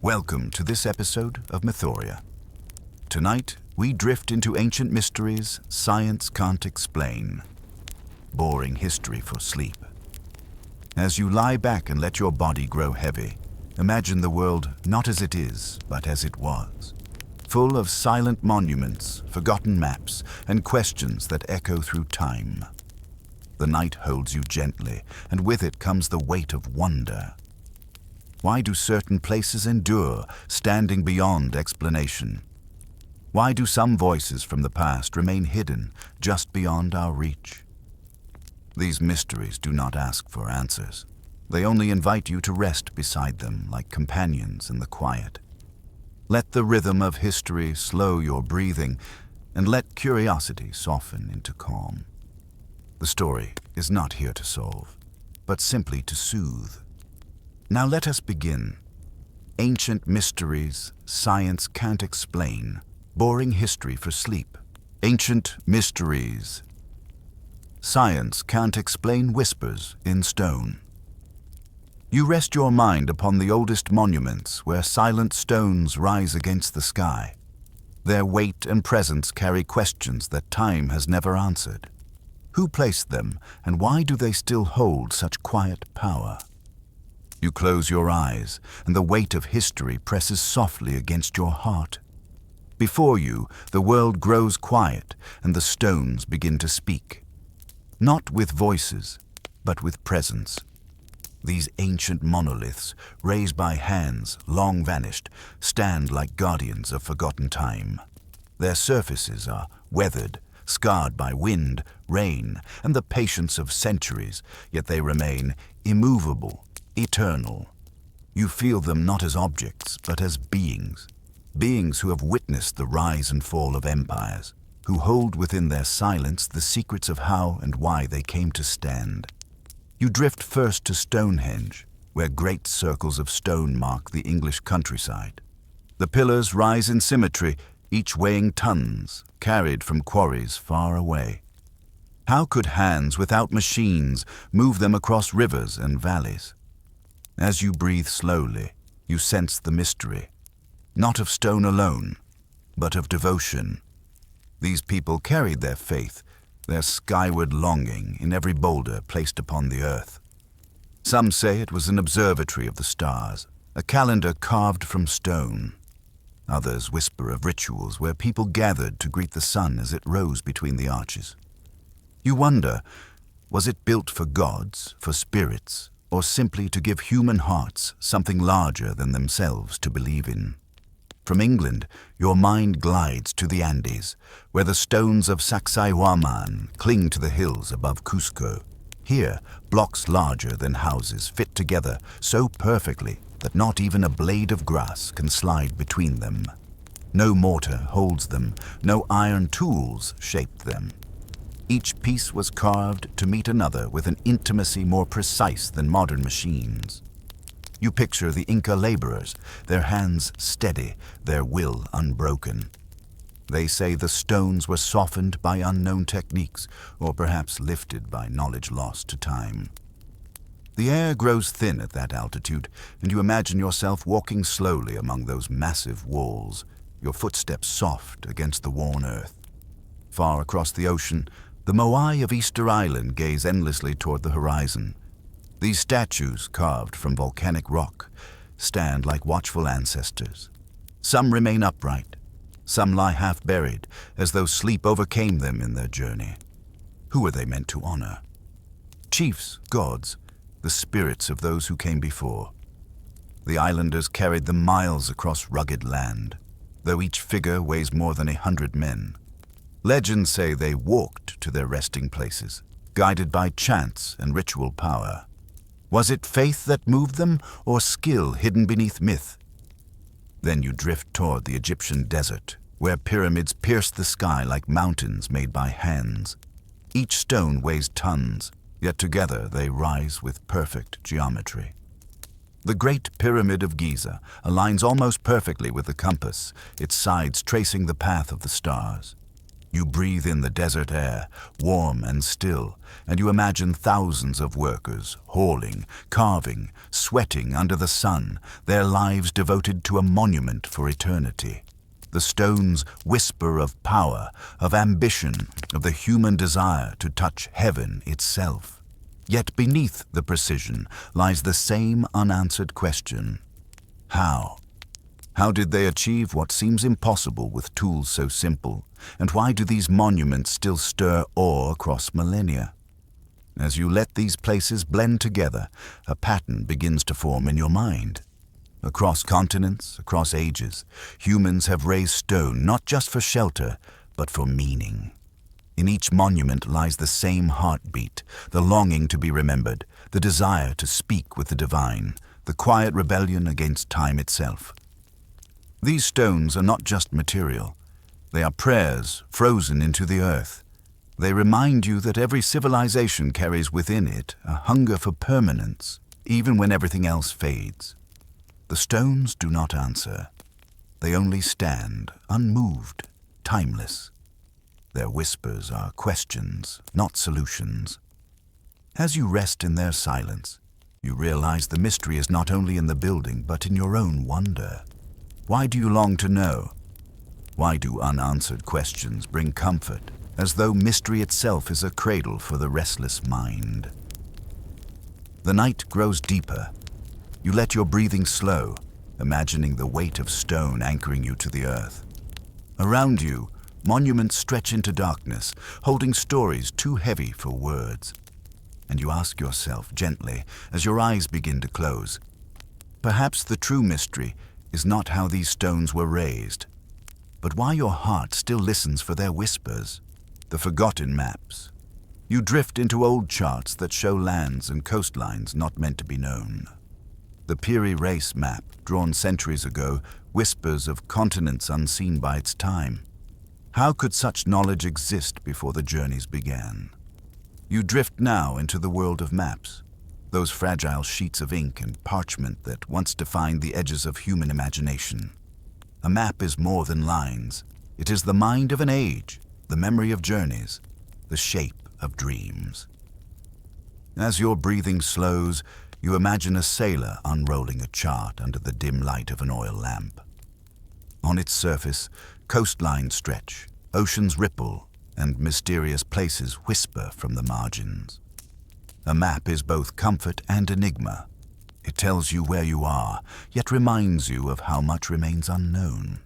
Welcome to this episode of Mythoria. Tonight, we drift into ancient mysteries science can't explain. Boring history for sleep. As you lie back and let your body grow heavy, imagine the world not as it is, but as it was. Full of silent monuments, forgotten maps, and questions that echo through time. The night holds you gently, and with it comes the weight of wonder. Why do certain places endure, standing beyond explanation? Why do some voices from the past remain hidden, just beyond our reach? These mysteries do not ask for answers. They only invite you to rest beside them like companions in the quiet. Let the rhythm of history slow your breathing, and let curiosity soften into calm. The story is not here to solve, but simply to soothe. Now let us begin. Ancient mysteries science can't explain. Boring history for sleep. Ancient mysteries. Science can't explain whispers in stone. You rest your mind upon the oldest monuments where silent stones rise against the sky. Their weight and presence carry questions that time has never answered. Who placed them, and why do they still hold such quiet power? You close your eyes, and the weight of history presses softly against your heart. Before you, the world grows quiet, and the stones begin to speak. Not with voices, but with presence. These ancient monoliths, raised by hands long vanished, stand like guardians of forgotten time. Their surfaces are weathered, scarred by wind, rain, and the patience of centuries, yet they remain immovable, eternal. You feel them not as objects, but as beings. Beings who have witnessed the rise and fall of empires, who hold within their silence the secrets of how and why they came to stand. You drift first to Stonehenge, where great circles of stone mark the English countryside. The pillars rise in symmetry, each weighing tons, carried from quarries far away. How could hands without machines move them across rivers and valleys? As you breathe slowly, you sense the mystery, not of stone alone, but of devotion. These people carried their faith, their skyward longing in every boulder placed upon the earth. Some say it was an observatory of the stars, a calendar carved from stone. Others whisper of rituals where people gathered to greet the sun as it rose between the arches. You wonder, was it built for gods, for spirits, or simply to give human hearts something larger than themselves to believe in? From England, your mind glides to the Andes, where the stones of Sacsayhuaman cling to the hills above Cusco. Here, blocks larger than houses fit together so perfectly that not even a blade of grass can slide between them. No mortar holds them, no iron tools shape them. Each piece was carved to meet another with an intimacy more precise than modern machines. You picture the Inca laborers, their hands steady, their will unbroken. They say the stones were softened by unknown techniques, or perhaps lifted by knowledge lost to time. The air grows thin at that altitude, and you imagine yourself walking slowly among those massive walls, your footsteps soft against the worn earth. Far across the ocean, the Moai of Easter Island gaze endlessly toward the horizon. These statues, carved from volcanic rock, stand like watchful ancestors. Some remain upright, some lie half-buried, as though sleep overcame them in their journey. Who were they meant to honor? Chiefs, gods, the spirits of those who came before. The islanders carried them miles across rugged land, though each figure weighs more than 100 men. Legends say they walked to their resting places, guided by chants and ritual power. Was it faith that moved them, or skill hidden beneath myth? Then you drift toward the Egyptian desert, where pyramids pierce the sky like mountains made by hands. Each stone weighs tons, yet together they rise with perfect geometry. The Great Pyramid of Giza aligns almost perfectly with the compass, its sides tracing the path of the stars. You breathe in the desert air, warm and still, and you imagine thousands of workers hauling, carving, sweating under the sun, their lives devoted to a monument for eternity. The stones whisper of power, of ambition, of the human desire to touch heaven itself. Yet beneath the precision lies the same unanswered question: how? How did they achieve what seems impossible with tools so simple? And why do these monuments still stir awe across millennia? As you let these places blend together, a pattern begins to form in your mind. Across continents, across ages, humans have raised stone not just for shelter, but for meaning. In each monument lies the same heartbeat, the longing to be remembered, the desire to speak with the divine, the quiet rebellion against time itself. These stones are not just material. They are prayers frozen into the earth. They remind you that every civilization carries within it a hunger for permanence, even when everything else fades. The stones do not answer. They only stand, unmoved, timeless. Their whispers are questions, not solutions. As you rest in their silence, you realize the mystery is not only in the building, but in your own wonder. Why do you long to know? Why do unanswered questions bring comfort, as though mystery itself is a cradle for the restless mind? The night grows deeper. You let your breathing slow, imagining the weight of stone anchoring you to the earth. Around you, monuments stretch into darkness, holding stories too heavy for words. And you ask yourself gently, as your eyes begin to close, perhaps the true mystery is not how these stones were raised, but why your heart still listens for their whispers, the forgotten maps. You drift into old charts that show lands and coastlines not meant to be known. The Piri Reis map, drawn centuries ago, whispers of continents unseen by its time. How could such knowledge exist before the journeys began? You drift now into the world of maps, those fragile sheets of ink and parchment that once defined the edges of human imagination. A map is more than lines. It is the mind of an age, the memory of journeys, the shape of dreams. As your breathing slows, you imagine a sailor unrolling a chart under the dim light of an oil lamp. On its surface, coastlines stretch, oceans ripple, and mysterious places whisper from the margins. A map is both comfort and enigma. It tells you where you are, yet reminds you of how much remains unknown.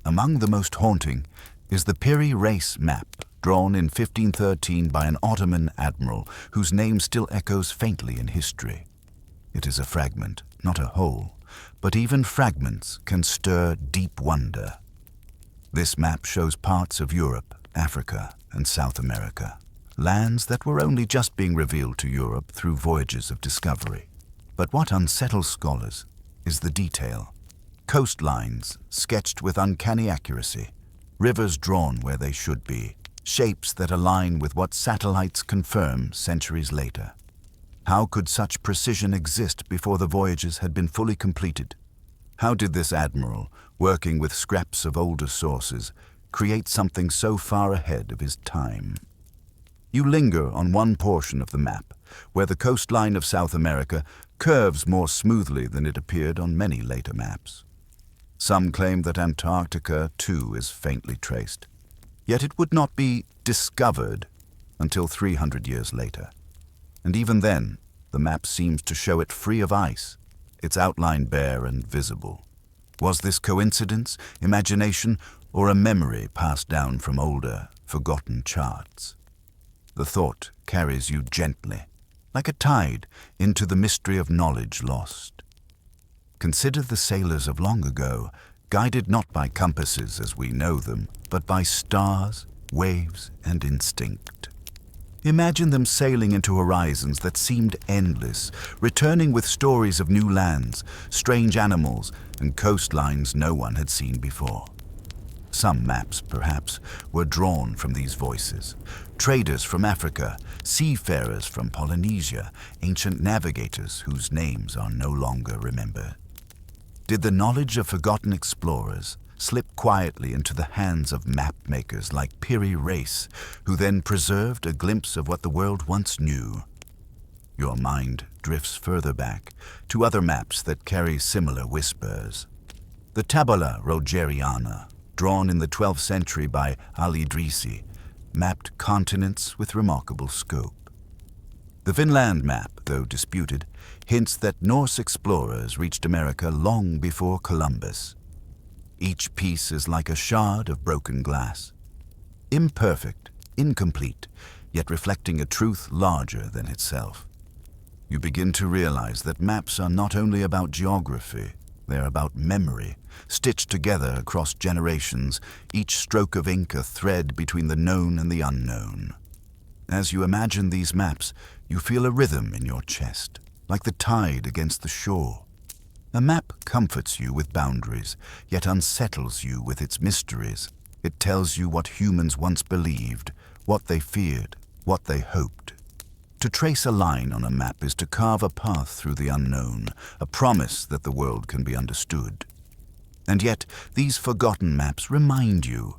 Among the most haunting is the Piri Reis map, drawn in 1513 by an Ottoman admiral whose name still echoes faintly in history. It is a fragment, not a whole, but even fragments can stir deep wonder. This map shows parts of Europe, Africa, and South America, lands that were only just being revealed to Europe through voyages of discovery. But what unsettles scholars is the detail. Coastlines sketched with uncanny accuracy, rivers drawn where they should be, shapes that align with what satellites confirm centuries later. How could such precision exist before the voyages had been fully completed? How did this admiral, working with scraps of older sources, create something so far ahead of his time? You linger on one portion of the map, where the coastline of South America curves more smoothly than it appeared on many later maps. Some claim that Antarctica, too, is faintly traced. Yet it would not be discovered until 300 years later. And even then, the map seems to show it free of ice, its outline bare and visible. Was this coincidence, imagination, or a memory passed down from older, forgotten charts? The thought carries you gently, like a tide, into the mystery of knowledge lost. Consider the sailors of long ago, guided not by compasses as we know them, but by stars, waves, and instinct. Imagine them sailing into horizons that seemed endless, returning with stories of new lands, strange animals, and coastlines no one had seen before. Some maps, perhaps, were drawn from these voices. Traders from Africa, seafarers from Polynesia, ancient navigators whose names are no longer remembered. Did the knowledge of forgotten explorers, slip quietly into the hands of map-makers like Piri Reis, who then preserved a glimpse of what the world once knew. Your mind drifts further back to other maps that carry similar whispers. The Tabula Rogeriana, drawn in the 12th century by Al-Idrisi, mapped continents with remarkable scope. The Vinland map, though disputed, hints that Norse explorers reached America long before Columbus. Each piece is like a shard of broken glass. Imperfect, incomplete, yet reflecting a truth larger than itself. You begin to realize that maps are not only about geography, they're about memory, stitched together across generations, each stroke of ink a thread between the known and the unknown. As you imagine these maps, you feel a rhythm in your chest, like the tide against the shore. A map comforts you with boundaries, yet unsettles you with its mysteries. It tells you what humans once believed, what they feared, what they hoped. To trace a line on a map is to carve a path through the unknown, a promise that the world can be understood. And yet, these forgotten maps remind you,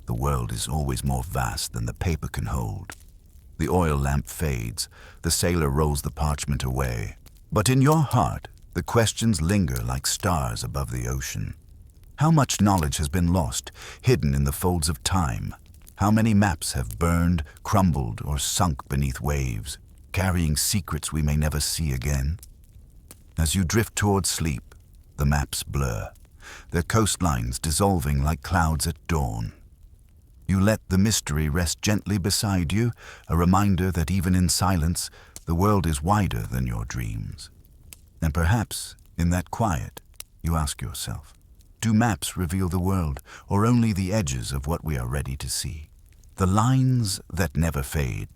the world is always more vast than the paper can hold. The oil lamp fades, the sailor rolls the parchment away. But in your heart, the questions linger like stars above the ocean. How much knowledge has been lost, hidden in the folds of time? How many maps have burned, crumbled, or sunk beneath waves, carrying secrets we may never see again? As you drift towards sleep, the maps blur, their coastlines dissolving like clouds at dawn. You let the mystery rest gently beside you, a reminder that even in silence, the world is wider than your dreams. And perhaps, in that quiet, you ask yourself, do maps reveal the world, or only the edges of what we are ready to see? The lines that never fade.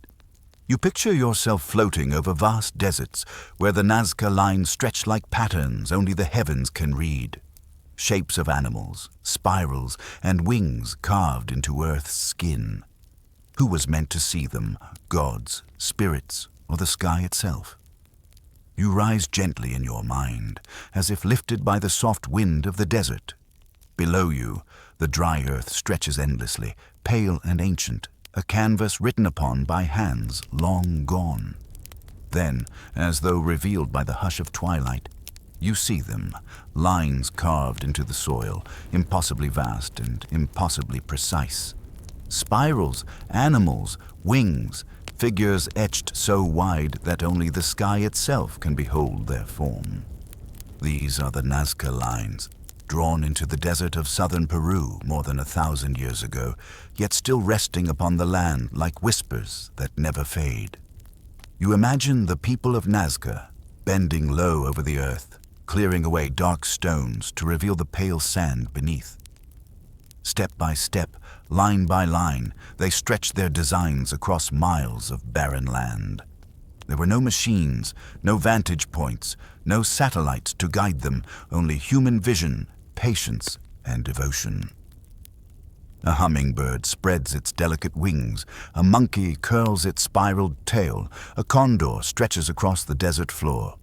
You picture yourself floating over vast deserts, where the Nazca lines stretch like patterns only the heavens can read. Shapes of animals, spirals, and wings carved into Earth's skin. Who was meant to see them, gods, spirits, or the sky itself? You rise gently in your mind, as if lifted by the soft wind of the desert. Below you, the dry earth stretches endlessly, pale and ancient, a canvas written upon by hands long gone. Then, as though revealed by the hush of twilight, you see them, lines carved into the soil, impossibly vast and impossibly precise. Spirals, animals, wings, figures etched so wide that only the sky itself can behold their form. These are the Nazca lines, drawn into the desert of southern Peru more than 1,000 years ago, yet still resting upon the land like whispers that never fade. You imagine the people of Nazca, bending low over the earth, clearing away dark stones to reveal the pale sand beneath. Step by step, line by line, they stretched their designs across miles of barren land. There were no machines, no vantage points, no satellites to guide them, only human vision, patience, and devotion. A hummingbird spreads its delicate wings, a monkey curls its spiraled tail, a condor stretches across the desert floor.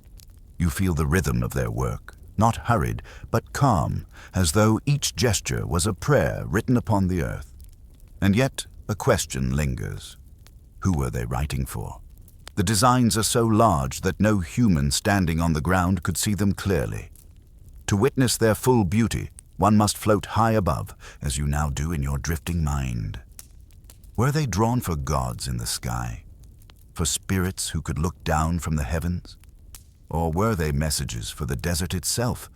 You feel the rhythm of their work, not hurried, but calm, as though each gesture was a prayer written upon the earth. And yet a question lingers. Who were they writing for? The designs are so large that no human standing on the ground could see them clearly. To witness their full beauty, one must float high above, as you now do in your drifting mind. Were they drawn for gods in the sky? For spirits who could look down from the heavens? Or were they messages for the desert itself,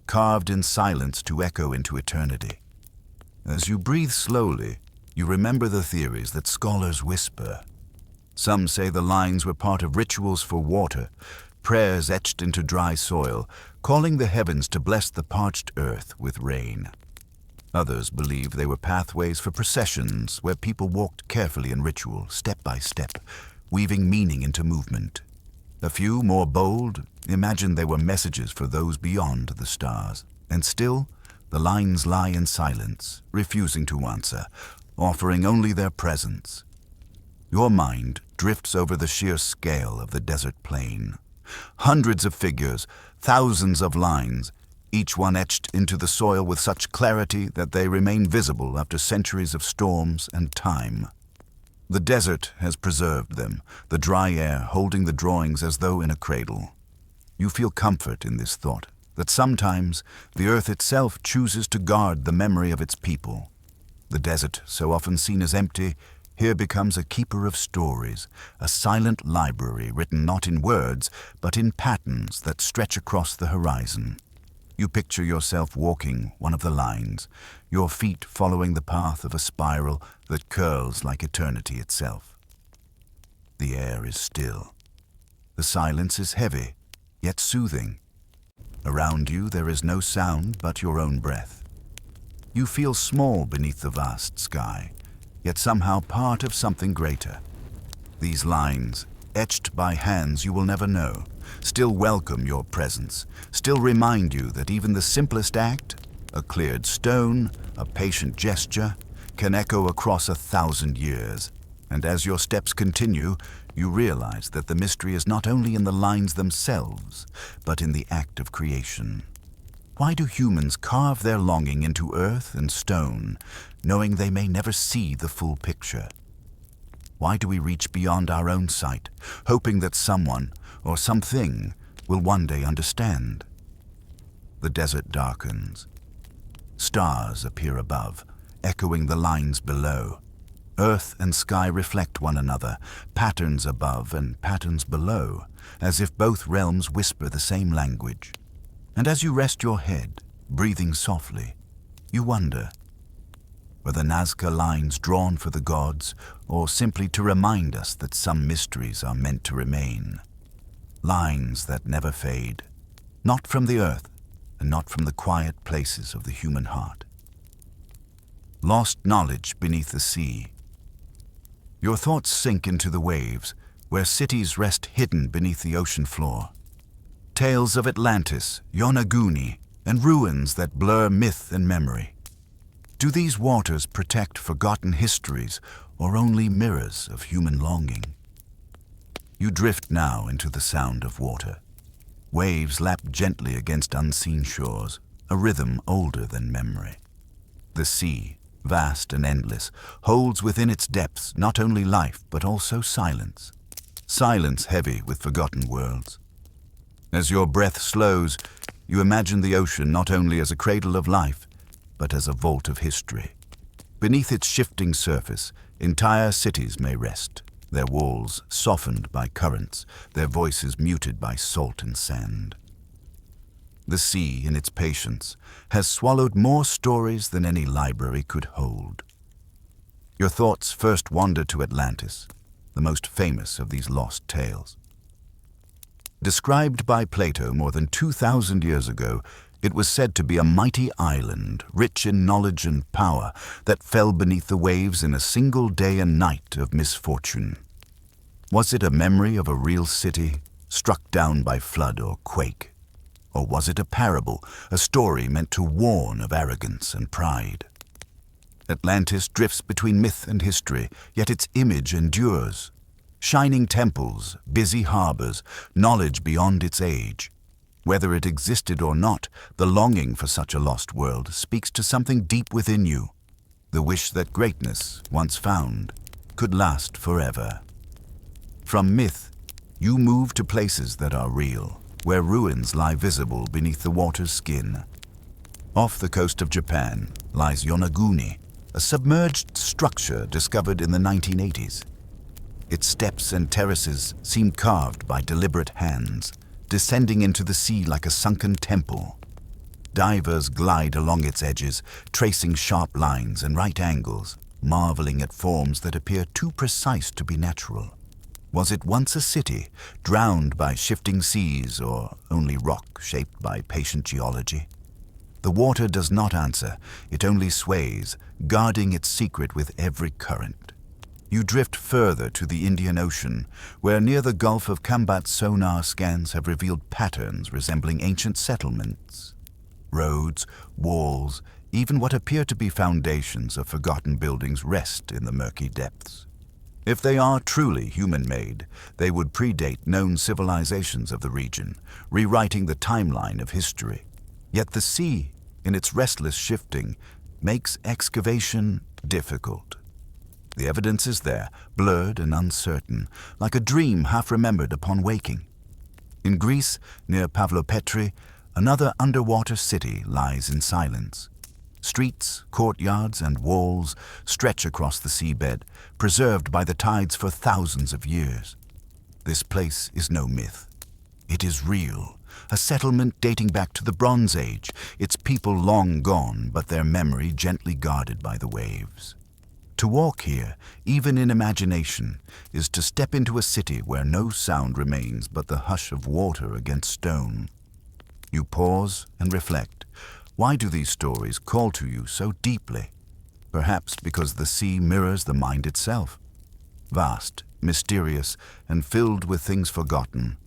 carved in silence to echo into eternity? As you breathe slowly, you remember the theories that scholars whisper. Some say the lines were part of rituals for water, prayers etched into dry soil, calling the heavens to bless the parched earth with rain. Others believe they were pathways for processions where people walked carefully in ritual, step by step, weaving meaning into movement. A few, more bold, imagined they were messages for those beyond the stars. And still, the lines lie in silence, refusing to answer, offering only their presence. Your mind drifts over the sheer scale of the desert plain. Hundreds of figures, thousands of lines, each one etched into the soil with such clarity that they remain visible after centuries of storms and time. The desert has preserved them, the dry air holding the drawings as though in a cradle. You feel comfort in this thought, that sometimes the earth itself chooses to guard the memory of its people. The desert, so often seen as empty, here becomes a keeper of stories, a silent library written not in words, but in patterns that stretch across the horizon. You picture yourself walking one of the lines, your feet following the path of a spiral that curls like eternity itself. The air is still. The silence is heavy, yet soothing. Around you there is no sound but your own breath. You feel small beneath the vast sky, yet somehow part of something greater. These lines, etched by hands you will never know, still welcome your presence, still remind you that even the simplest act, a cleared stone, a patient gesture, can echo across 1,000 years. And as your steps continue, you realize that the mystery is not only in the lines themselves, but in the act of creation. Why do humans carve their longing into earth and stone, knowing they may never see the full picture? Why do we reach beyond our own sight, hoping that someone or something will one day understand? The desert darkens. Stars appear above, echoing the lines below. Earth and sky reflect one another, patterns above and patterns below, as if both realms whisper the same language. And as you rest your head, breathing softly, you wonder, were the Nazca lines drawn for the gods, or simply to remind us that some mysteries are meant to remain? Lines that never fade, not from the earth, and not from the quiet places of the human heart. Lost knowledge beneath the sea. Your thoughts sink into the waves, where cities rest hidden beneath the ocean floor. Tales of Atlantis, Yonaguni, and ruins that blur myth and memory. Do these waters protect forgotten histories, or only mirrors of human longing? You drift now into the sound of water. Waves lap gently against unseen shores, a rhythm older than memory. The sea, vast and endless, holds within its depths not only life but also silence. Silence heavy with forgotten worlds. As your breath slows, you imagine the ocean not only as a cradle of life, but as a vault of history. Beneath its shifting surface, entire cities may rest, their walls softened by currents, their voices muted by salt and sand. The sea, in its patience, has swallowed more stories than any library could hold. Your thoughts first wander to Atlantis, the most famous of these lost tales. Described by Plato more than 2,000 years ago, it was said to be a mighty island, rich in knowledge and power, that fell beneath the waves in a single day and night of misfortune. Was it a memory of a real city, struck down by flood or quake? Or was it a parable, a story meant to warn of arrogance and pride? Atlantis drifts between myth and history, yet its image endures. Shining temples, busy harbors, knowledge beyond its age. Whether it existed or not, the longing for such a lost world speaks to something deep within you, the wish that greatness, once found, could last forever. From myth, you move to places that are real, where ruins lie visible beneath the water's skin. Off the coast of Japan lies Yonaguni, a submerged structure discovered in the 1980s. Its steps and terraces seem carved by deliberate hands, descending into the sea like a sunken temple. Divers glide along its edges, tracing sharp lines and right angles, marveling at forms that appear too precise to be natural. Was it once a city, drowned by shifting seas, or only rock shaped by patient geology? The water does not answer, it only sways, guarding its secret with every current. You drift further to the Indian Ocean, where near the Gulf of Kambat sonar scans have revealed patterns resembling ancient settlements. Roads, walls, even what appear to be foundations of forgotten buildings rest in the murky depths. If they are truly human-made, they would predate known civilizations of the region, rewriting the timeline of history. Yet the sea, in its restless shifting, makes excavation difficult. The evidence is there, blurred and uncertain, like a dream half-remembered upon waking. In Greece, near Pavlopetri, another underwater city lies in silence. Streets, courtyards, and walls stretch across the seabed, preserved by the tides for thousands of years. This place is no myth. It is real, a settlement dating back to the Bronze Age, its people long gone, but their memory gently guarded by the waves. To walk here, even in imagination, is to step into a city where no sound remains but the hush of water against stone. You pause and reflect. Why do these stories call to you so deeply? Perhaps because the sea mirrors the mind itself. Vast, mysterious, and filled with things forgotten.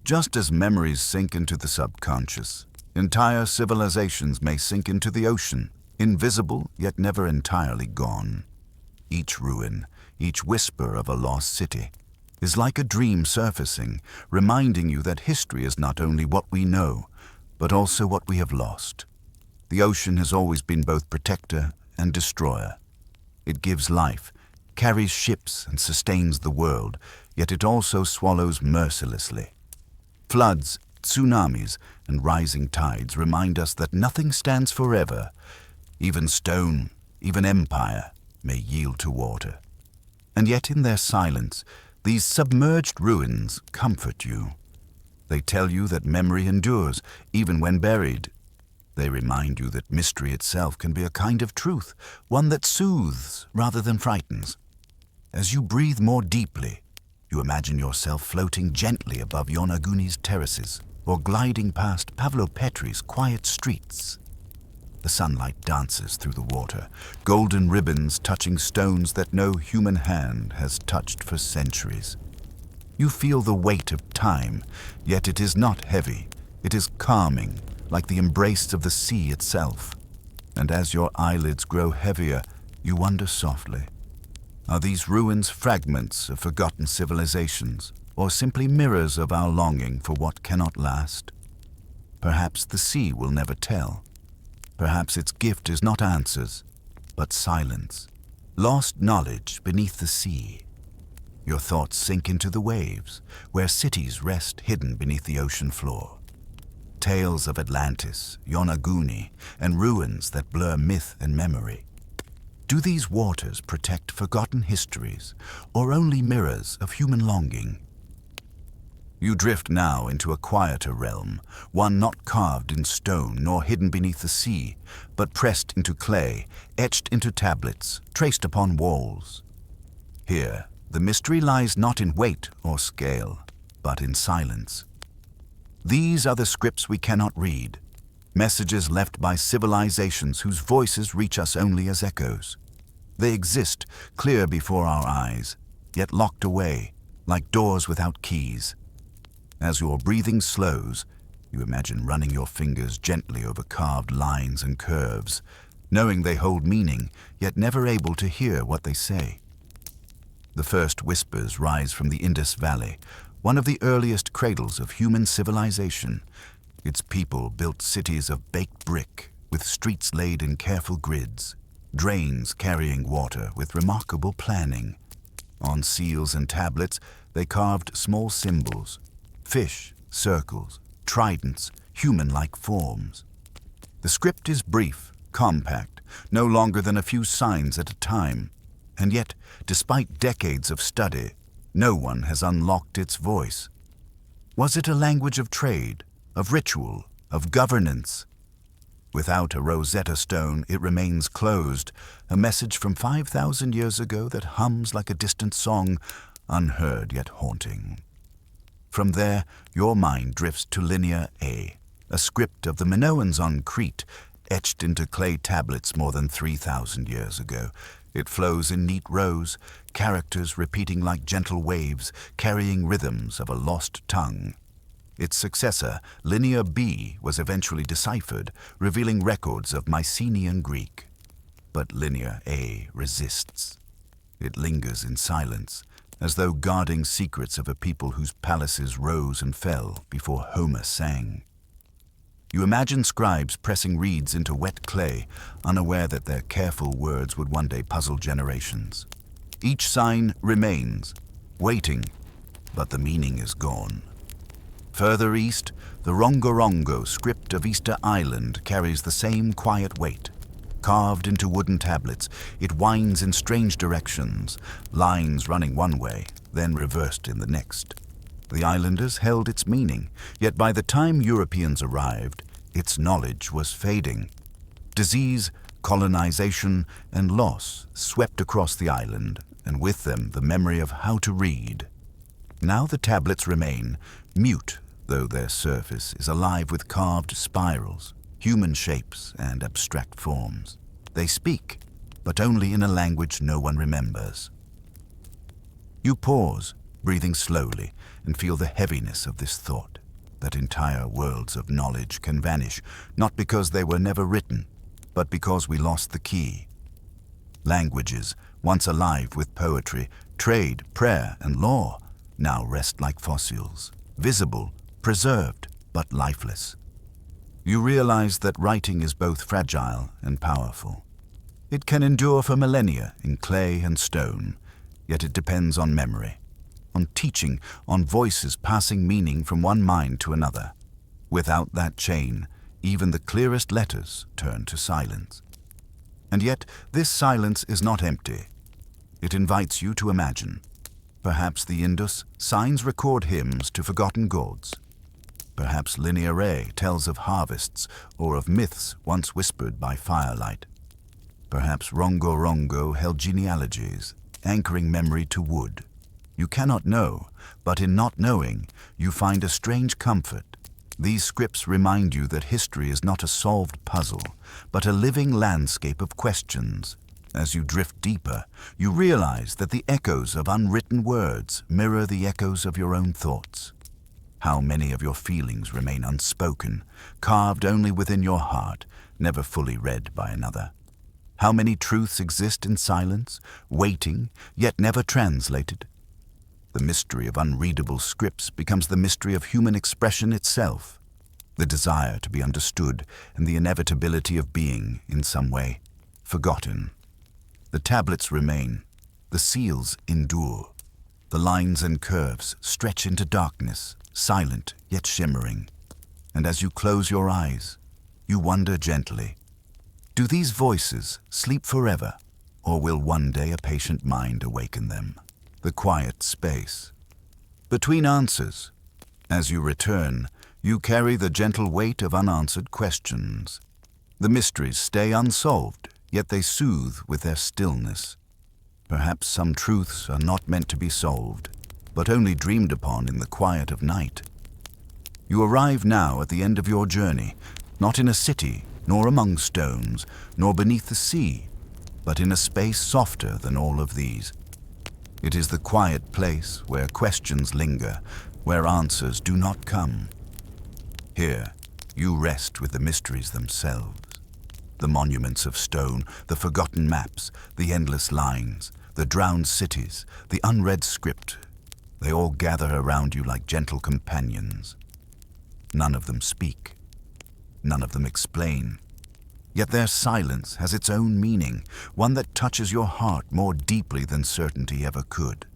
Just as memories sink into the subconscious, entire civilizations may sink into the ocean, invisible yet never entirely gone. Each ruin, each whisper of a lost city, is like a dream surfacing, reminding you that history is not only what we know, but also what we have lost. The ocean has always been both protector and destroyer. It gives life, carries ships, and sustains the world, yet it also swallows mercilessly. Floods, tsunamis, and rising tides remind us that nothing stands forever. Even stone, even empire, may yield to water. And yet in their silence, these submerged ruins comfort you. They tell you that memory endures, even when buried. They remind you that mystery itself can be a kind of truth, one that soothes rather than frightens. As you breathe more deeply, you imagine yourself floating gently above Yonaguni's terraces or gliding past Pavlopetri's quiet streets. The sunlight dances through the water, golden ribbons touching stones that no human hand has touched for centuries. You feel the weight of time, yet it is not heavy. It is calming, like the embrace of the sea itself. And as your eyelids grow heavier, you wonder softly, are these ruins fragments of forgotten civilizations, or simply mirrors of our longing for what cannot last? Perhaps the sea will never tell. Perhaps its gift is not answers, but silence, lost knowledge beneath the sea. Your thoughts sink into the waves, where cities rest hidden beneath the ocean floor. Tales of Atlantis, Yonaguni, and ruins that blur myth and memory. Do these waters protect forgotten histories, or only mirrors of human longing? You drift now into a quieter realm, one not carved in stone nor hidden beneath the sea, but pressed into clay, etched into tablets, traced upon walls. Here, the mystery lies not in weight or scale, but in silence. These are the scripts we cannot read, messages left by civilizations whose voices reach us only as echoes. They exist, clear before our eyes, yet locked away, like doors without keys. As your breathing slows, you imagine running your fingers gently over carved lines and curves, knowing they hold meaning, yet never able to hear what they say. The first whispers rise from the Indus Valley, one of the earliest cradles of human civilization. Its people built cities of baked brick, with streets laid in careful grids, drains carrying water with remarkable planning. On seals and tablets, they carved small symbols, fish, circles, tridents, human-like forms. The script is brief, compact, no longer than a few signs at a time, and yet, despite decades of study, no one has unlocked its voice. Was it a language of trade, of ritual, of governance? Without a Rosetta Stone, it remains closed, a message from 5,000 years ago that hums like a distant song, unheard yet haunting. From there, your mind drifts to Linear A, a script of the Minoans on Crete, etched into clay tablets more than 3,000 years ago. It flows in neat rows, characters repeating like gentle waves, carrying rhythms of a lost tongue. Its successor, Linear B, was eventually deciphered, revealing records of Mycenaean Greek. But Linear A resists. It lingers in silence, as though guarding secrets of a people whose palaces rose and fell before Homer sang. You imagine scribes pressing reeds into wet clay, unaware that their careful words would one day puzzle generations. Each sign remains, waiting, but the meaning is gone. Further east, the Rongorongo script of Easter Island carries the same quiet weight. Carved into wooden tablets, it winds in strange directions, lines running one way, then reversed in the next. The islanders held its meaning, yet by the time Europeans arrived, its knowledge was fading. Disease, colonization, and loss swept across the island, and with them the memory of how to read. Now the tablets remain, mute, though their surface is alive with carved spirals, human shapes, and abstract forms. They speak, but only in a language no one remembers. You pause, breathing slowly, and feel the heaviness of this thought, that entire worlds of knowledge can vanish, not because they were never written, but because we lost the key. Languages, once alive with poetry, trade, prayer, and law, now rest like fossils, visible, preserved, but lifeless. You realize that writing is both fragile and powerful. It can endure for millennia in clay and stone, yet it depends on memory, on teaching, on voices passing meaning from one mind to another. Without that chain, even the clearest letters turn to silence. And yet, this silence is not empty. It invites you to imagine. Perhaps the Indus signs record hymns to forgotten gods. Perhaps Linear A tells of harvests or of myths once whispered by firelight. Perhaps Rongorongo held genealogies, anchoring memory to wood. You cannot know, but in not knowing, you find a strange comfort. These scripts remind you that history is not a solved puzzle, but a living landscape of questions. As you drift deeper, you realize that the echoes of unwritten words mirror the echoes of your own thoughts. How many of your feelings remain unspoken, carved only within your heart, never fully read by another? How many truths exist in silence, waiting, yet never translated? The mystery of unreadable scripts becomes the mystery of human expression itself, the desire to be understood and the inevitability of being, in some way, forgotten. The tablets remain, the seals endure. The lines and curves stretch into darkness, silent yet shimmering. And as you close your eyes, you wonder gently, do these voices sleep forever, or will one day a patient mind awaken them? The quiet space. Between answers, as you return, you carry the gentle weight of unanswered questions. The mysteries stay unsolved, yet they soothe with their stillness. Perhaps some truths are not meant to be solved, but only dreamed upon in the quiet of night. You arrive now at the end of your journey, not in a city, nor among stones, nor beneath the sea, but in a space softer than all of these. It is the quiet place where questions linger, where answers do not come. Here, you rest with the mysteries themselves. The monuments of stone, the forgotten maps, the endless lines, the drowned cities, the unread script, they all gather around you like gentle companions. None of them speak. None of them explain. Yet their silence has its own meaning, one that touches your heart more deeply than certainty ever could.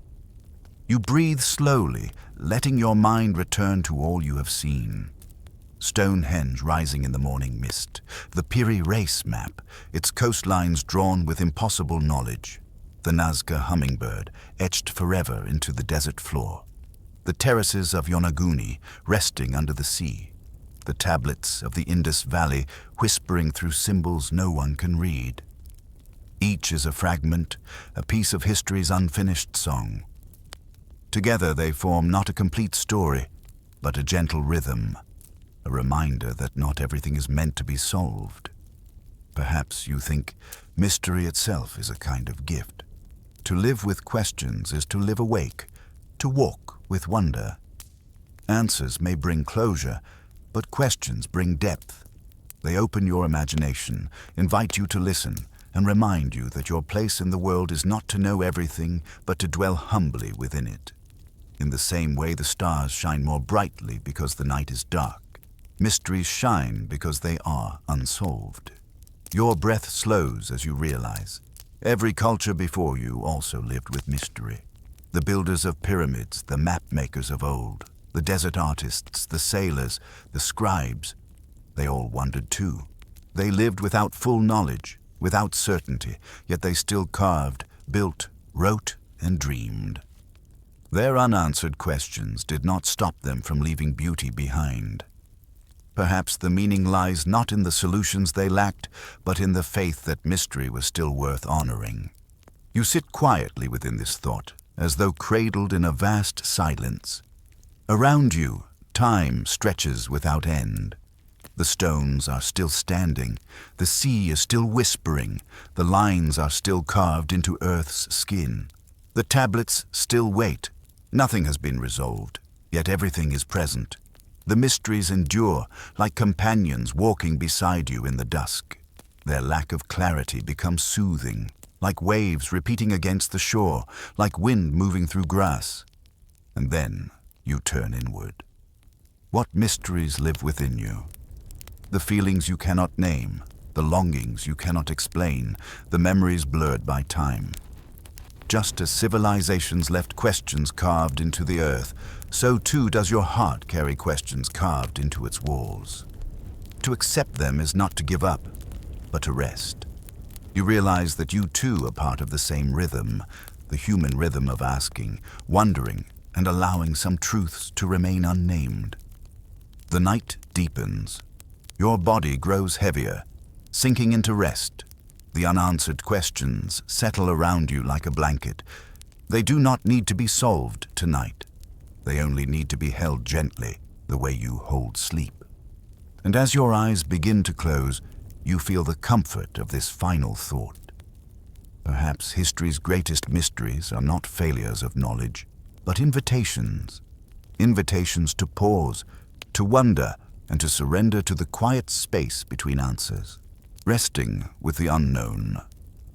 You breathe slowly, letting your mind return to all you have seen. Stonehenge rising in the morning mist, the Piri Reis map, its coastlines drawn with impossible knowledge, the Nazca hummingbird etched forever into the desert floor, the terraces of Yonaguni resting under the sea, the tablets of the Indus Valley whispering through symbols no one can read. Each is a fragment, a piece of history's unfinished song. Together they form not a complete story, but a gentle rhythm, a reminder that not everything is meant to be solved. Perhaps you think mystery itself is a kind of gift. To live with questions is to live awake, to walk with wonder. Answers may bring closure, but questions bring depth. They open your imagination, invite you to listen, and remind you that your place in the world is not to know everything, but to dwell humbly within it. In the same way the stars shine more brightly because the night is dark. Mysteries shine because they are unsolved. Your breath slows as you realize. Every culture before you also lived with mystery. The builders of pyramids, the map makers of old, the desert artists, the sailors, the scribes, they all wondered too. They lived without full knowledge, without certainty, yet they still carved, built, wrote, and dreamed. Their unanswered questions did not stop them from leaving beauty behind. Perhaps the meaning lies not in the solutions they lacked, but in the faith that mystery was still worth honoring. You sit quietly within this thought, as though cradled in a vast silence. Around you, time stretches without end. The stones are still standing, the sea is still whispering, the lines are still carved into earth's skin. The tablets still wait. Nothing has been resolved, yet everything is present. The mysteries endure, like companions walking beside you in the dusk. Their lack of clarity becomes soothing, like waves repeating against the shore, like wind moving through grass. And then you turn inward. What mysteries live within you? The feelings you cannot name, the longings you cannot explain, the memories blurred by time. Just as civilizations left questions carved into the earth, so too does your heart carry questions carved into its walls. To accept them is not to give up, but to rest. You realize that you too are part of the same rhythm, the human rhythm of asking, wondering, and allowing some truths to remain unnamed. The night deepens. Your body grows heavier, sinking into rest. The unanswered questions settle around you like a blanket. They do not need to be solved tonight. They only need to be held gently, the way you hold sleep. And as your eyes begin to close, you feel the comfort of this final thought. Perhaps history's greatest mysteries are not failures of knowledge, but invitations. Invitations to pause, to wonder, and to surrender to the quiet space between answers. Resting with the unknown,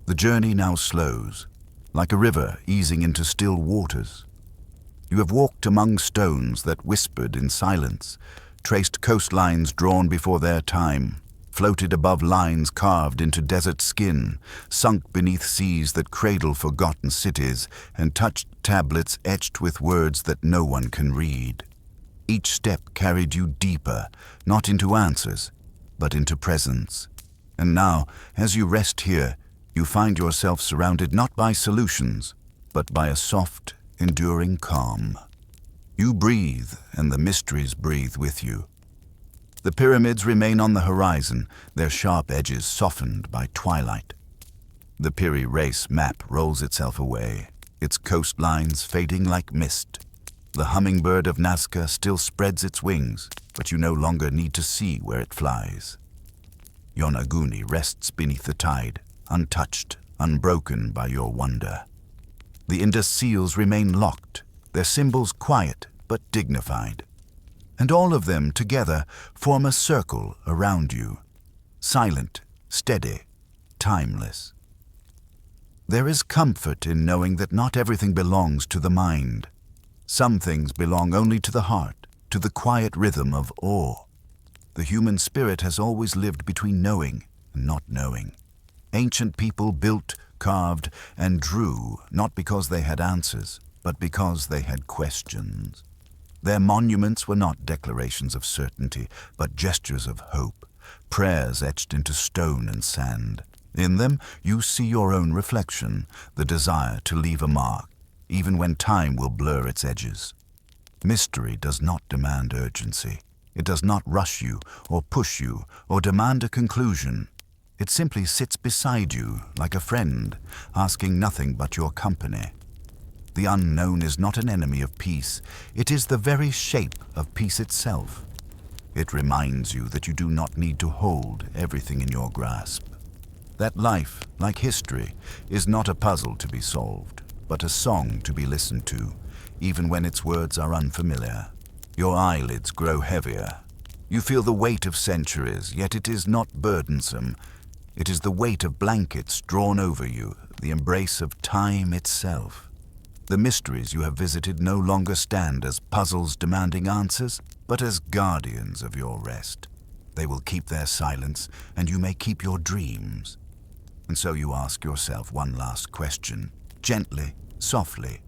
the journey now slows, like a river easing into still waters. You have walked among stones that whispered in silence, traced coastlines drawn before their time, floated above lines carved into desert skin, sunk beneath seas that cradle forgotten cities, and touched tablets etched with words that no one can read. Each step carried you deeper, not into answers, but into presence. And now, as you rest here, you find yourself surrounded not by solutions, but by a soft, enduring calm. You breathe, and the mysteries breathe with you. The pyramids remain on the horizon, their sharp edges softened by twilight. The Piri Reis map rolls itself away, its coastlines fading like mist. The hummingbird of Nazca still spreads its wings, but you no longer need to see where it flies. Yonaguni rests beneath the tide, untouched, unbroken by your wonder. The Indus seals remain locked, their symbols quiet but dignified. And all of them together form a circle around you, silent, steady, timeless. There is comfort in knowing that not everything belongs to the mind. Some things belong only to the heart, to the quiet rhythm of awe. The human spirit has always lived between knowing and not knowing. Ancient people built, carved, and drew not because they had answers, but because they had questions. Their monuments were not declarations of certainty, but gestures of hope, prayers etched into stone and sand. In them, you see your own reflection, the desire to leave a mark, even when time will blur its edges. Mystery does not demand urgency. It does not rush you or push you or demand a conclusion. It simply sits beside you like a friend, asking nothing but your company. The unknown is not an enemy of peace. It is the very shape of peace itself. It reminds you that you do not need to hold everything in your grasp. That life, like history, is not a puzzle to be solved, but a song to be listened to, even when its words are unfamiliar. Your eyelids grow heavier. You feel the weight of centuries, yet it is not burdensome. It is the weight of blankets drawn over you, the embrace of time itself. The mysteries you have visited no longer stand as puzzles demanding answers, but but as guardians of your rest. They will keep their silence, and you may keep your dreams. And so you ask yourself one last question, gently, softly.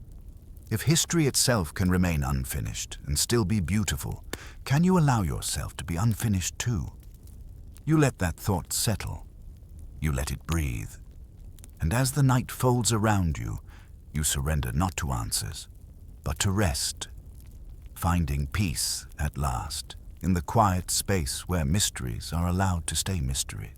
If history itself can remain unfinished and still be beautiful, can you allow yourself to be unfinished too? You let that thought settle. You let it breathe. And as the night folds around you, you surrender not to answers, but to rest, finding peace at last in the quiet space where mysteries are allowed to stay mystery.